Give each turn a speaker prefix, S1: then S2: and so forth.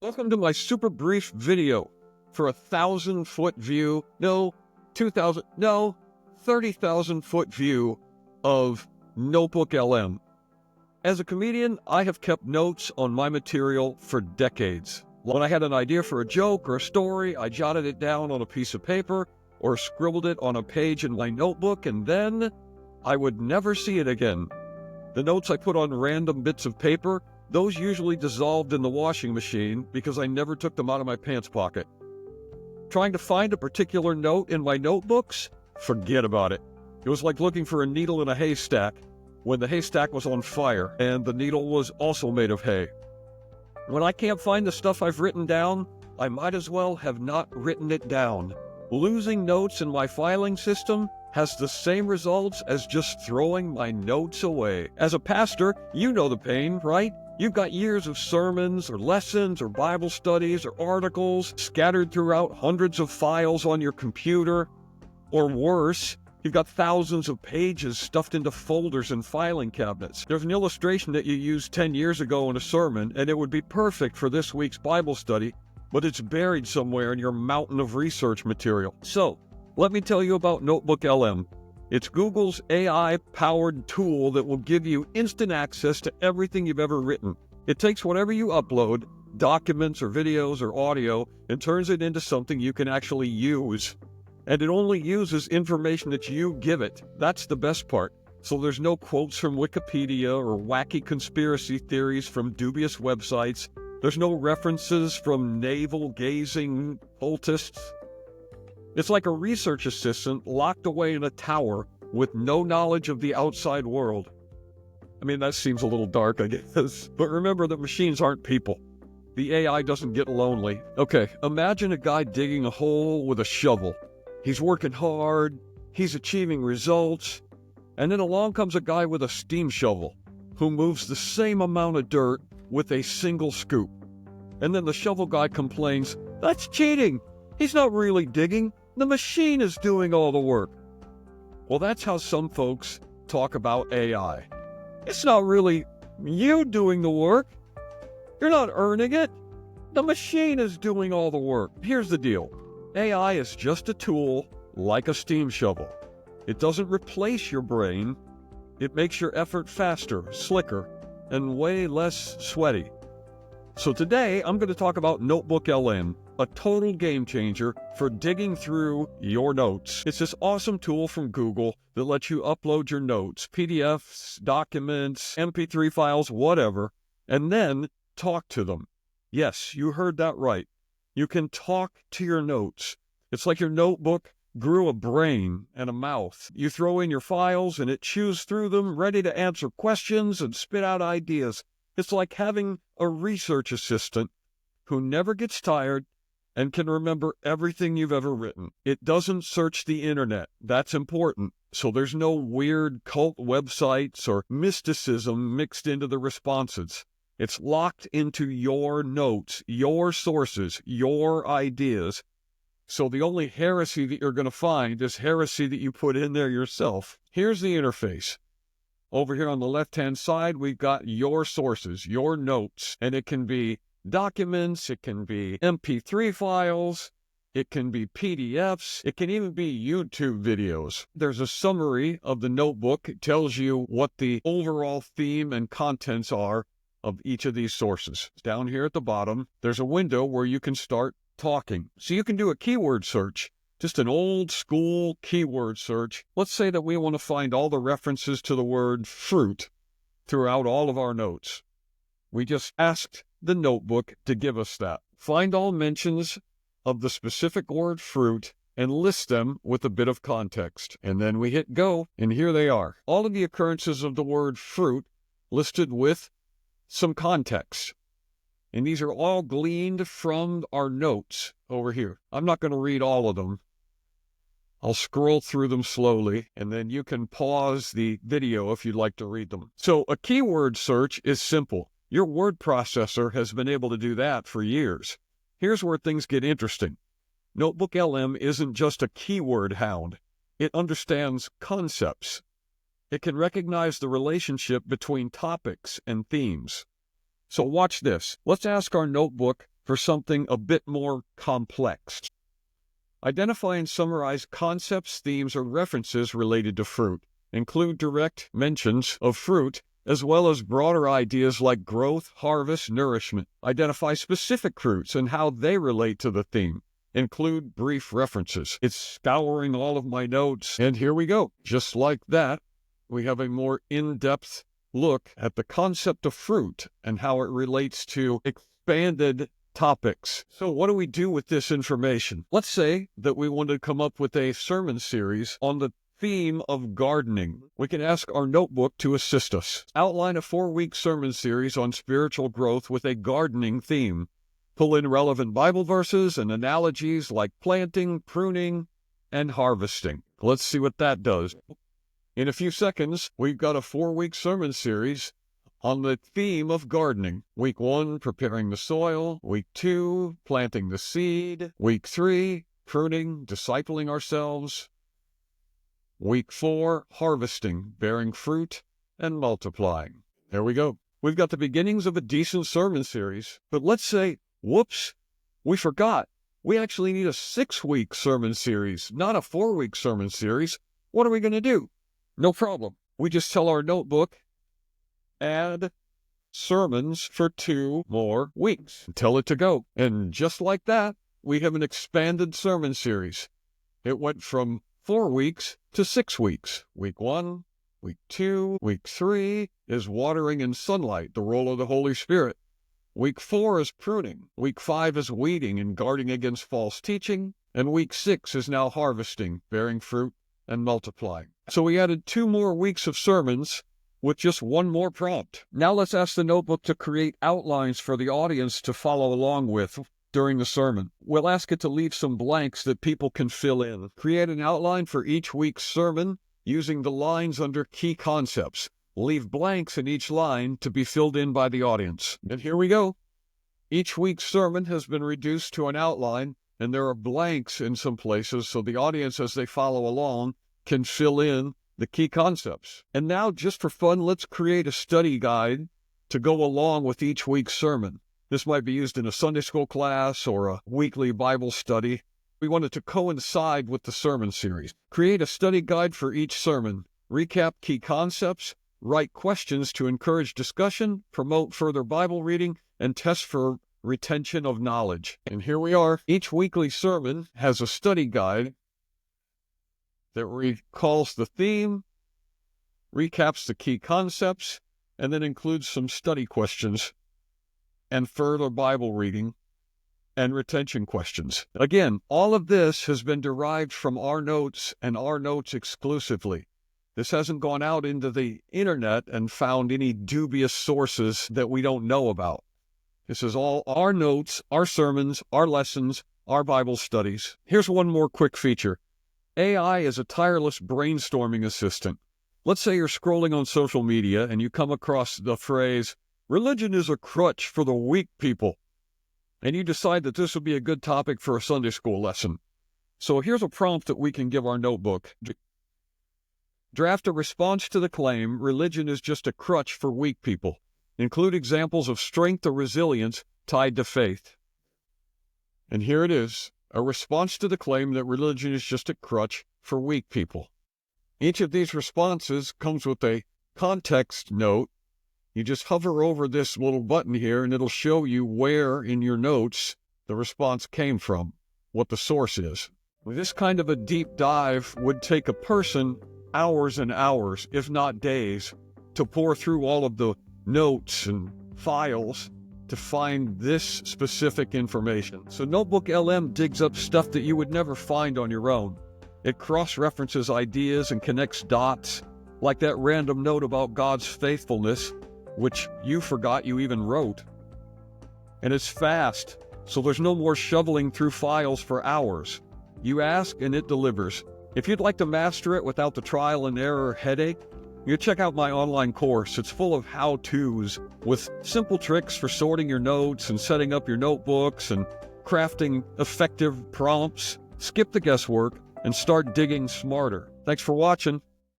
S1: Welcome to my super brief video for 1,000-foot view, no, 2,000, no, 30,000-foot view of Notebooklm. As a comedian, I have kept notes on my material for decades. When I had an idea for a joke or a story, I jotted it down on a piece of paper or scribbled it on a page in my notebook, and then I would never see it again. The notes I put on random bits of paper, those usually dissolved in the washing machine because I never took them out of my pants pocket. Trying to find a particular note in my notebooks? Forget about it. It was like looking for a needle in a haystack when the haystack was on fire and the needle was also made of hay. When I can't find the stuff I've written down, I might as well have not written it down. Losing notes in my filing system has the same results as just throwing my notes away. As a pastor, you know the pain, right? You've got years of sermons or lessons or Bible studies or articles scattered throughout hundreds of files on your computer. Or worse, you've got thousands of pages stuffed into folders and filing cabinets. There's an illustration that you used 10 years ago in a sermon, and it would be perfect for this week's Bible study, but it's buried somewhere in your mountain of research material. So, let me tell you about Notebooklm. It's Google's AI-powered tool that will give you instant access to everything you've ever written. It takes whatever you upload, documents or videos or audio, and turns it into something you can actually use. And it only uses information that you give it. That's the best part. So there's no quotes from Wikipedia or wacky conspiracy theories from dubious websites. There's no references from navel-gazing cultists. It's like a research assistant locked away in a tower with no knowledge of the outside world. I mean, that seems a little dark, I guess. But remember that machines aren't people. The AI doesn't get lonely. Okay, imagine a guy digging a hole with a shovel. He's working hard, he's achieving results, and then along comes a guy with a steam shovel who moves the same amount of dirt with a single scoop. And then the shovel guy complains, "That's cheating! He's not really digging. The machine is doing all the work." Well, that's how some folks talk about AI. It's not really you doing the work. You're not earning it. The machine is doing all the work. Here's the deal. AI is just a tool like a steam shovel. It doesn't replace your brain. It makes your effort faster, slicker, and way less sweaty. So today, I'm going to talk about Notebooklm, a total game changer for digging through your notes. It's this awesome tool from Google that lets you upload your notes, PDFs, documents, MP3 files, whatever, and then talk to them. Yes, you heard that right. You can talk to your notes. It's like your notebook grew a brain and a mouth. You throw in your files and it chews through them, ready to answer questions and spit out ideas. It's like having a research assistant who never gets tired and can remember everything you've ever written. It doesn't search the internet. That's important. So there's no weird cult websites or mysticism mixed into the responses. It's locked into your notes, your sources, your ideas. So the only heresy that you're going to find is heresy that you put in there yourself. Here's the interface. Over here on the left-hand side, we've got your sources, your notes, and it can be documents, it can be MP3 files, it can be PDFs, it can even be YouTube videos. There's a summary of the notebook. It tells you what the overall theme and contents are of each of these sources. Down here at the bottom, there's a window where you can start talking. So you can do a keyword search. Just an old school keyword search. Let's say that we want to find all the references to the word fruit throughout all of our notes. We just asked the notebook to give us that. Find all mentions of the specific word fruit and list them with a bit of context. And then we hit go, and here they are. All of the occurrences of the word fruit listed with some context. And these are all gleaned from our notes over here. I'm not going to read all of them. I'll scroll through them slowly, and then you can pause the video if you'd like to read them. So a keyword search is simple. Your word processor has been able to do that for years. Here's where things get interesting. Notebooklm isn't just a keyword hound. It understands concepts. It can recognize the relationship between topics and themes. So watch this. Let's ask our notebook for something a bit more complex. Identify and summarize concepts, themes, or references related to fruit. Include direct mentions of fruit, as well as broader ideas like growth, harvest, nourishment. Identify specific fruits and how they relate to the theme. Include brief references. It's scouring all of my notes, and here we go. Just like that, we have a more in-depth look at the concept of fruit and how it relates to expanded topics. So what do we do with this information? Let's say that we want to come up with a sermon series on the theme of gardening. We can ask our notebook to assist us. Outline a 4-week sermon series on spiritual growth with a gardening theme. Pull in relevant Bible verses and analogies like planting, pruning, and harvesting. Let's see what that does. In a few seconds, we've got a 4-week sermon series on the theme of gardening. Week 1, preparing the soil. Week 2, planting the seed. Week 3, pruning, discipling ourselves. Week 4, harvesting, bearing fruit, and multiplying. There we go. We've got the beginnings of a decent sermon series. But let's say, whoops, we forgot. We actually need a 6-week sermon series, not a 4-week sermon series. What are we going to do? No problem. We just tell our notebook, add sermons for 2 more weeks. Tell it to go. And just like that, we have an expanded sermon series. It went from 4 weeks to 6 weeks. Week 1, week 2, week 3 is watering and sunlight, the role of the Holy Spirit. Week 4 is pruning. Week 5 is weeding and guarding against false teaching. And week 6 is now harvesting, bearing fruit, and multiplying. So we added 2 more weeks of sermons with just 1 more prompt. Now let's ask the notebook to create outlines for the audience to follow along with during the sermon. We'll ask it to leave some blanks that people can fill in. Create an outline for each week's sermon using the lines under key concepts. Leave blanks in each line to be filled in by the audience. And here we go. Each week's sermon has been reduced to an outline, and there are blanks in some places so the audience, as they follow along, can fill in the key concepts. And now, just for fun, let's create a study guide to go along with each week's sermon. This might be used in a Sunday school class or a weekly Bible study. We want it to coincide with the sermon series. Create a study guide for each sermon. Recap key concepts. Write questions to encourage discussion, promote further Bible reading, and test for retention of knowledge. And here we are. Each weekly sermon has a study guide that recalls the theme, recaps the key concepts, and then includes some study questions and further Bible reading and retention questions. Again, all of this has been derived from our notes and our notes exclusively. This hasn't gone out into the internet and found any dubious sources that we don't know about. This is all our notes, our sermons, our lessons, our Bible studies. Here's one more quick feature. AI is a tireless brainstorming assistant. Let's say you're scrolling on social media and you come across the phrase, "Religion is a crutch for the weak people," and you decide that this would be a good topic for a Sunday school lesson. So here's a prompt that we can give our notebook. Draft a response to the claim, "Religion is just a crutch for weak people." Include examples of strength or resilience tied to faith. And here it is, a response to the claim that religion is just a crutch for weak people. Each of these responses comes with a context note. You just hover over this little button here and it'll show you where in your notes the response came from, what the source is. This kind of a deep dive would take a person hours and hours, if not days, to pour through all of the notes and files to find this specific information. So Notebooklm digs up stuff that you would never find on your own. It cross-references ideas and connects dots, like that random note about God's faithfulness, which you forgot you even wrote. And it's fast, so there's no more shoveling through files for hours. You ask and it delivers. If you'd like to master it without the trial and error headache, you check out my online course. It's full of how-tos with simple tricks for sorting your notes and setting up your notebooks and crafting effective prompts. Skip the guesswork and start digging smarter. Thanks for watching.